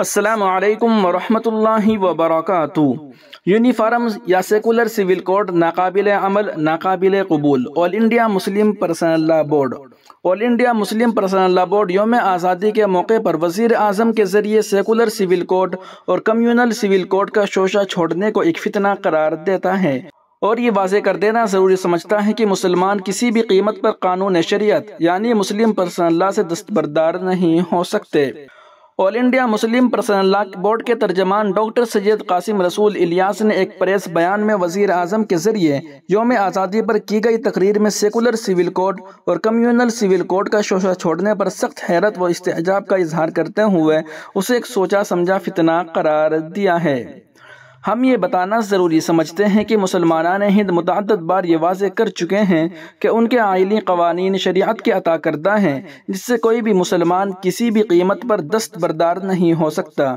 السلام علیکم ورحمۃ اللہ وبرکاتہ۔ یونیفارم یا سیکولر سول کوڈ ناقابل عمل، ناقابل قبول۔ آل انڈیا مسلم پرسنل لا بورڈ آل انڈیا مسلم پرسنل لا بورڈ یوم آزادی کے موقع پر وزیر اعظم کے ذریعے سیکولر سول کوڈ اور کمیونل سول کوڈ کا شوشہ چھوڑنے کو ایک فتنہ قرار دیتا ہے اور یہ واضح کر دینا ضروری سمجھتا ہے کہ مسلمان کسی بھی قیمت پر قانون شریعت یعنی مسلم پرسنل لا سے دستبردار نہیں ہو سکتے۔ آل انڈیا مسلم پرسنل لا بورڈ کے ترجمان ڈاکٹر سید قاسم رسول الیاس نے ایک پریس بیان میں وزیر اعظم کے ذریعے یوم آزادی پر کی گئی تقریر میں سیکولر سول کوڈ اور کمیونل سول کوڈ کا شوشہ چھوڑنے پر سخت حیرت و استعجاب کا اظہار کرتے ہوئے اسے ایک سوچا سمجھا فتنہ قرار دیا ہے۔ ہم یہ بتانا ضروری سمجھتے ہیں کہ مسلمانان ہند متعدد بار یہ واضح کر چکے ہیں کہ ان کے آئینی قوانین شریعت کے عطا کردہ ہیں جس سے کوئی بھی مسلمان کسی بھی قیمت پر دستبردار نہیں ہو سکتا۔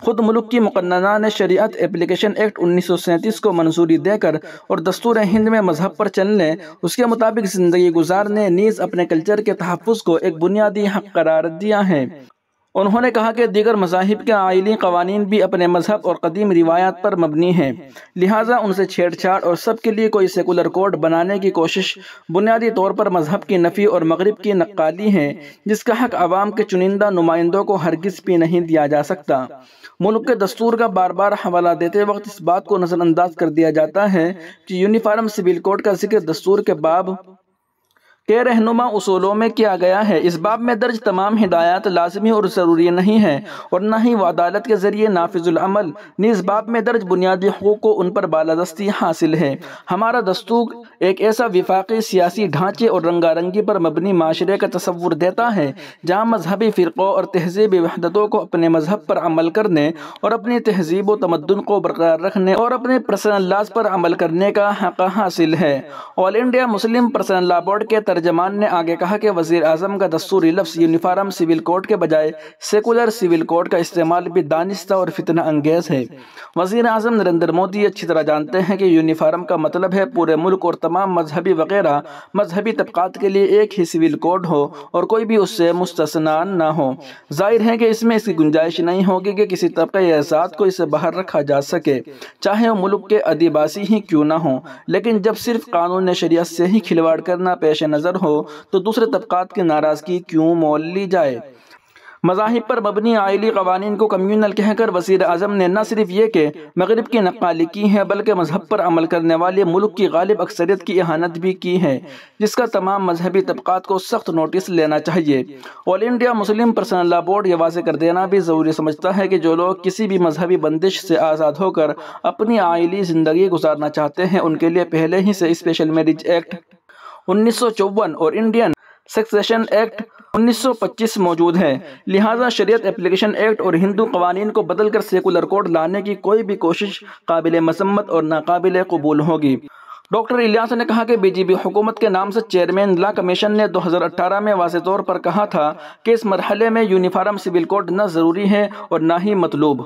خود ملک کی مقننہ نے شریعت اپلیکیشن ایکٹ 1937 کو منظوری دے کر اور دستور ہند میں مذہب پر چلنے، اس کے مطابق زندگی گزارنے نیز اپنے کلچر کے تحفظ کو ایک بنیادی حق قرار دیا ہے۔ انہوں نے کہا کہ دیگر مذاہب کے آئینی قوانین بھی اپنے مذہب اور قدیم روایات پر مبنی ہیں، لہٰذا ان سے چھیڑ چھاڑ اور سب کے لیے کوئی سیکولر کوڈ بنانے کی کوشش بنیادی طور پر مذہب کی نفی اور مغرب کی نقالی ہے جس کا حق عوام کے چنندہ نمائندوں کو ہرگز بھی نہیں دیا جا سکتا۔ ملک کے دستور کا بار بار حوالہ دیتے وقت اس بات کو نظر انداز کر دیا جاتا ہے کہ یونیفارم سول کوڈ کا ذکر دستور کے باب کے رہنما اصولوں میں کیا گیا ہے۔ اس باب میں درج تمام ہدایات لازمی اور ضروری نہیں ہیں اور نہ ہی وہ عدالت کے ذریعے نافذ العمل، نیز باب میں درج بنیادی حقوق کو ان پر بالادستی حاصل ہے۔ ہمارا دستور ایک ایسا وفاقی سیاسی ڈھانچے اور رنگا رنگی پر مبنی معاشرے کا تصور دیتا ہے جہاں مذہبی فرقوں اور تہذیبی وحدتوں کو اپنے مذہب پر عمل کرنے اور اپنی تہذیب و تمدن کو برقرار رکھنے اور اپنے پرسنل لاز پر عمل کرنے کا حق حاصل ہے۔ آل انڈیا مسلم پرسنل لا بورڈ کے ترجمان نے آگے کہا کہ وزیر اعظم کا دستوری لفظ یونیفارم سول کوڈ کے بجائے سیکولر سول کوڈ کا استعمال بھی دانستہ اور فتنہ انگیز ہے۔ وزیر اعظم نریندر مودی اچھی طرح جانتے ہیں کہ یونیفارم کا مطلب ہے پورے ملک اور تمام مذہبی وغیرہ مذہبی طبقات کے لیے ایک ہی سول کوڈ ہو اور کوئی بھی اس سے مستثنیٰ نہ ہو۔ ظاہر ہے کہ اس میں اس کی گنجائش نہیں ہوگی کہ کسی طبقے یا ذات کو اسے باہر رکھا جا سکے، چاہے وہ ملک کے ادیباسی ہی کیوں نہ ہوں، لیکن جب صرف قانون شریعت سے ہی کھلواڑ کرنا پیش نظر ہو تو دوسرے طبقات کی ناراضگی کیوں مول لی جائے۔ مذاہب پر مبنی آئینی قوانین کو کمیونل کہہ کر وزیر اعظم نے نہ صرف یہ کہ مغرب کی نقالی کی ہے بلکہ مذہب پر عمل کرنے والے ملک کی غالب اکثریت کی اہانت بھی کی ہے جس کا تمام مذہبی طبقات کو سخت نوٹس لینا چاہیے۔ آل انڈیا مسلم پرسنل لا بورڈ یہ واضح کر دینا بھی ضروری سمجھتا ہے کہ جو لوگ کسی بھی مذہبی بندش سے آزاد ہو کر اپنی آئینی زندگی گزارنا چاہتے ہیں ان کے لیے پہلے ہی سے اسپیشل میرج ایکٹ 1954 اور انڈین سکسیشن ایکٹ 1925 موجود ہے، لہٰذا شریعت اپلیکیشن ایکٹ اور ہندو قوانین کو بدل کر سیکولر کوڈ لانے کی کوئی بھی کوشش قابل مذمت اور ناقابل قبول ہوگی۔ ڈاکٹر الیاس نے کہا کہ بی جے پی حکومت کے نام سے چیئرمین لا کمیشن نے 2018 میں واضح طور پر کہا تھا کہ اس مرحلے میں یونیفارم سول کوڈ نہ ضروری ہے اور نہ ہی مطلوب،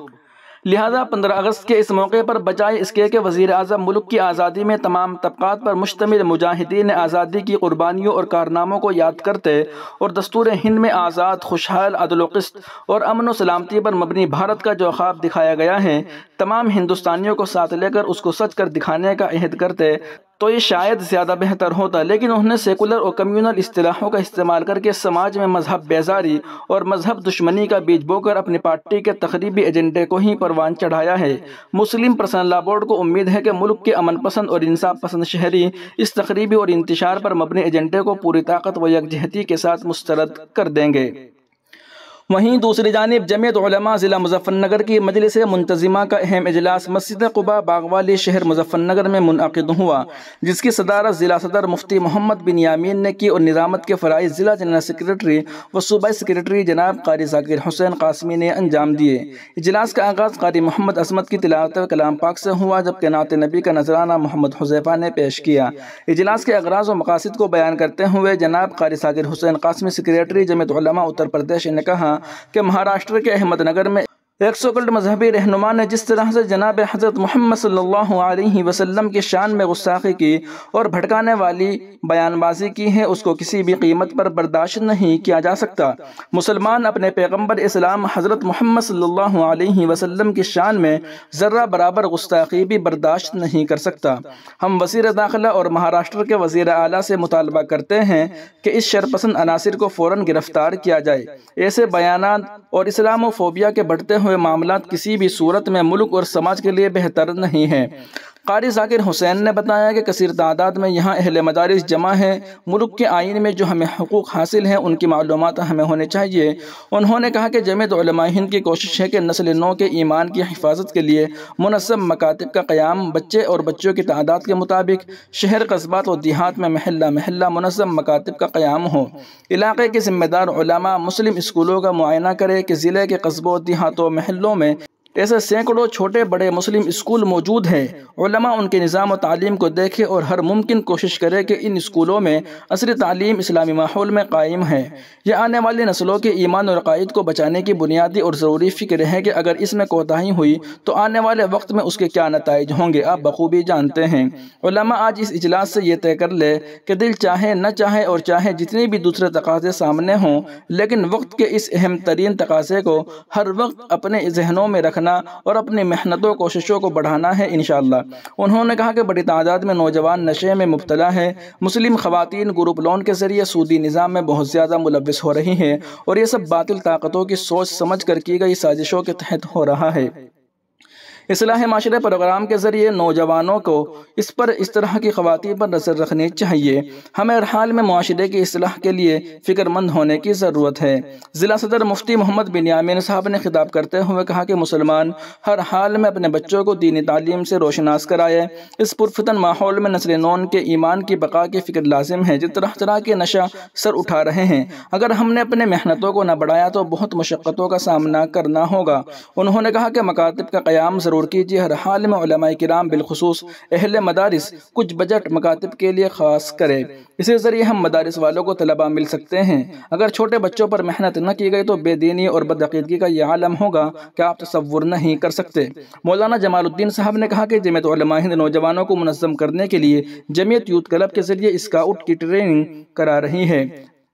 لہٰذا 15 اگست کے اس موقع پر بجائے اس کے کہ وزیر اعظم ملک کی آزادی میں تمام طبقات پر مشتمل مجاہدین آزادی کی قربانیوں اور کارناموں کو یاد کرتے اور دستور ہند میں آزاد، خوشحال، عدل و قسط اور امن و سلامتی پر مبنی بھارت کا جو خواب دکھایا گیا ہے تمام ہندوستانیوں کو ساتھ لے کر اس کو سچ کر دکھانے کا عہد کرتے تو یہ شاید زیادہ بہتر ہوتا، لیکن انہوں نے سیکولر اور کمیونل اصطلاحوں کا استعمال کر کے سماج میں مذہب بیزاری اور مذہب دشمنی کا بیج بو کر اپنی پارٹی کے تخریبی ایجنڈے کو ہی پروان چڑھایا ہے۔ مسلم پرسنل لا بورڈ کو امید ہے کہ ملک کے امن پسند اور انصاف پسند شہری اس تخریبی اور انتشار پر مبنی ایجنڈے کو پوری طاقت و یکجہتی کے ساتھ مسترد کر دیں گے۔ وہیں دوسری جانب جمعیت علماء ضلع مظفر نگر کی مجلس منتظمہ کا اہم اجلاس مسجد قباء باغوالی شہر مظفر نگر میں منعقد ہوا جس کی صدارت ضلع صدر مفتی محمد بن یامین نے کی اور نظامت کے فرائض ضلع جنرل سیکریٹری و صوبائی سیکریٹری جناب قاری ذاکر حسین قاسمی نے انجام دیے۔ اجلاس کا آغاز قاری محمد عصمت کی تلاوت کلام پاک سے ہوا جبکہ نعت نبی کا نذرانہ محمد حذیفہ نے پیش کیا۔ اجلاس کے اغراض و مقاصد کو بیان کرتے ہوئے جناب قاری ذاکر حسین قاسمی سیکریٹری جمعیت علماء اتر پردیش نے کہا کہ مہاراشٹر کے احمد نگر میں ایک سوکلڈ مذہبی رہنما نے جس طرح سے جناب حضرت محمد صلی اللہ علیہ وسلم کی شان میں گستاخی کی اور بھڑکانے والی بیان بازی کی ہے، اس کو کسی بھی قیمت پر برداشت نہیں کیا جا سکتا۔ مسلمان اپنے پیغمبر اسلام حضرت محمد صلی اللہ علیہ وسلم کی شان میں ذرہ برابر گستاخی بھی برداشت نہیں کر سکتا۔ ہم وزیر داخلہ اور مہاراشٹر کے وزیر اعلیٰ سے مطالبہ کرتے ہیں کہ اس شرپسند عناصر کو فوراً گرفتار کیا جائے۔ ایسے بیانات اور اسلام و فوبیا کے بڑھتے ہوئے معاملات کسی بھی صورت میں ملک اور سماج کے لیے بہتر نہیں ہیں۔ قاری ذاکر حسین نے بتایا کہ کثیر تعداد میں یہاں اہل مدارس جمع ہیں، ملک کے آئین میں جو ہمیں حقوق حاصل ہیں ان کی معلومات ہمیں ہونے چاہیے۔ انہوں نے کہا کہ جمعیت علماء ہند کی کوشش ہے کہ نسل نو کے ایمان کی حفاظت کے لیے منظم مکاتب کا قیام، بچے اور بچوں کی تعداد کے مطابق شہر، قصبات و دیہات میں محلہ محلہ منظم مکاتب کا قیام ہو۔ علاقے کے ذمہ دار علماء مسلم اسکولوں کا معائنہ کرے کہ ضلع کے قصبوں، دیہاتوں، محلوں میں ایسے سینکڑوں چھوٹے بڑے مسلم اسکول موجود ہیں۔ علماء ان کے نظام و تعلیم کو دیکھے اور ہر ممکن کوشش کرے کہ ان اسکولوں میں عصری تعلیم اسلامی ماحول میں قائم ہے۔ یہ آنے والی نسلوں کے ایمان اور عقائد کو بچانے کی بنیادی اور ضروری فکر ہے کہ اگر اس میں کوتاہی ہوئی تو آنے والے وقت میں اس کے کیا نتائج ہوں گے، آپ بخوبی جانتے ہیں۔ علماء آج اس اجلاس سے یہ طے کر لے کہ دل چاہے نہ چاہے اور چاہے جتنی بھی دوسرے تقاضے سامنے ہوں، لیکن وقت کے اس اہم ترین تقاضے کو ہر وقت اپنے ذہنوں میں رکھنا اور اپنی محنتوں کوششوں کو بڑھانا ہے انشاءاللہ۔ انہوں نے کہا کہ بڑی تعداد میں نوجوان نشے میں مبتلا ہیں۔ مسلم خواتین گروپ لون کے ذریعے سودی نظام میں بہت زیادہ ملوث ہو رہی ہیں اور یہ سب باطل طاقتوں کی سوچ سمجھ کر کی گئی سازشوں کے تحت ہو رہا ہے۔ اصلاح معاشرے پروگرام کے ذریعے نوجوانوں کو اس طرح کی خواتین پر نظر رکھنی چاہیے۔ ہمیں ہر حال میں معاشرے کی اصلاح کے لیے فکر مند ہونے کی ضرورت ہے۔ ضلع صدر مفتی محمد بن یامین صاحب نے خطاب کرتے ہوئے کہا کہ مسلمان ہر حال میں اپنے بچوں کو دینی تعلیم سے روشناس کرائے۔ اس پرفتن ماحول میں نسل نو کے ایمان کی بقا کی فکر لازم ہے، جس طرح کے نشہ سر اٹھا رہے ہیں۔ اگر ہم نے اپنے محنتوں کو نہ بڑھایا تو بہت مشقتوں کا سامنا کرنا ہوگا۔ انہوں نے کہا کہ مکاتب کا قیام ضرور کیجیے۔ ہر حال میں علماء کرام بالخصوص اہل مدارس کچھ بجٹ مکاتب کے لیے خاص کرے۔ اسی ذریعے ہم مدارس والوں کو طلباء مل سکتے ہیں۔ اگر چھوٹے بچوں پر محنت نہ کی گئی تو بے دینی اور بدعقیدگی کا یہ عالم ہوگا کہ آپ تصور نہیں کر سکتے۔ مولانا جمال الدین صاحب نے کہا کہ جمعیت علماء ہند نوجوانوں کو منظم کرنے کے لیے جمعیت یوتھ کلب کے ذریعے اسکاؤٹ کی ٹریننگ کرا رہی ہے۔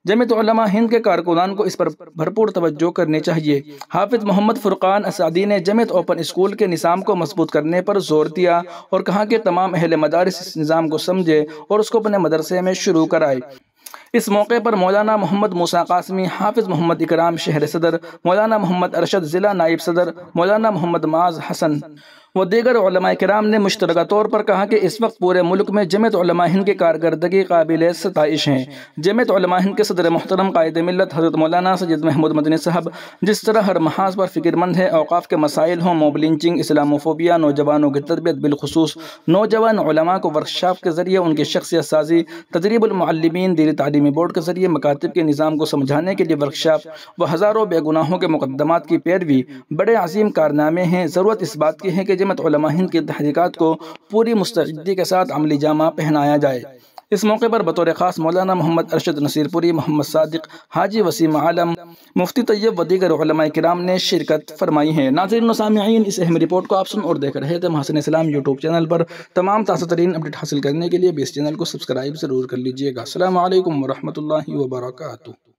جمعیت علماء ہند کے کارکنان کو اس پر بھرپور توجہ کرنی چاہیے۔ حافظ محمد فرقان اسعدی نے جمعیت اوپن اسکول کے نظام کو مضبوط کرنے پر زور دیا اور کہا کہ تمام اہل مدارس اس نظام کو سمجھے اور اس کو اپنے مدرسے میں شروع کرائے۔ اس موقع پر مولانا محمد موسیٰ قاسمی، حافظ محمد اکرام شہر صدر، مولانا محمد ارشد ضلع نائب صدر، مولانا محمد معاذ حسن و دیگر علماء کرام نے مشترکہ طور پر کہا کہ اس وقت پورے ملک میں جمعیت علماء ہند کی کارکردگی قابل ستائش ہے۔ جمعیت علماء ہند کے صدر محترم قائد ملت حضرت مولانا سید محمود مدنی صاحب جس طرح ہر محاذ پر فکر مند ہے، اوقاف کے مسائل ہوں، موب لنچنگ، اسلاموفوبیا، نوجوانوں کی تربیت، بالخصوص نوجوان علماء کو ورکشاپ کے ذریعے ان کی شخصیت سازی، تدریب المعلمین، دینی تعلیمی بورڈ کے ذریعے مکاتب کے نظام کو سمجھانے کے لیے ورکشاپ و ہزاروں بے گناہوں کے مقدمات کی پیروی بڑے عظیم کارنامے ہیں۔ ضرورت اس بات کی ہے کہ جمعیت علماء ہند کی تحریکات کو پوری مستعدی کے ساتھ عملی جامہ پہنایا جائے۔ اس موقع پر بطور خاص مولانا محمد ارشد نصیر پوری، محمد صادق، حاجی وسیم عالم، مفتی طیب و دیگر علماء کرام نے شرکت فرمائی ہے۔ ناظرین و سامعین، اس اہم رپورٹ کو آپ سن اور دیکھ رہے تھے محسن اسلام یوٹیوب چینل پر۔ تمام تازہ ترین اپڈیٹ حاصل کرنے کے لیے بھی اس چینل کو سبسکرائب ضرور کر لیجیے گا۔ السلام علیکم ورحمۃ اللہ وبرکاتہ۔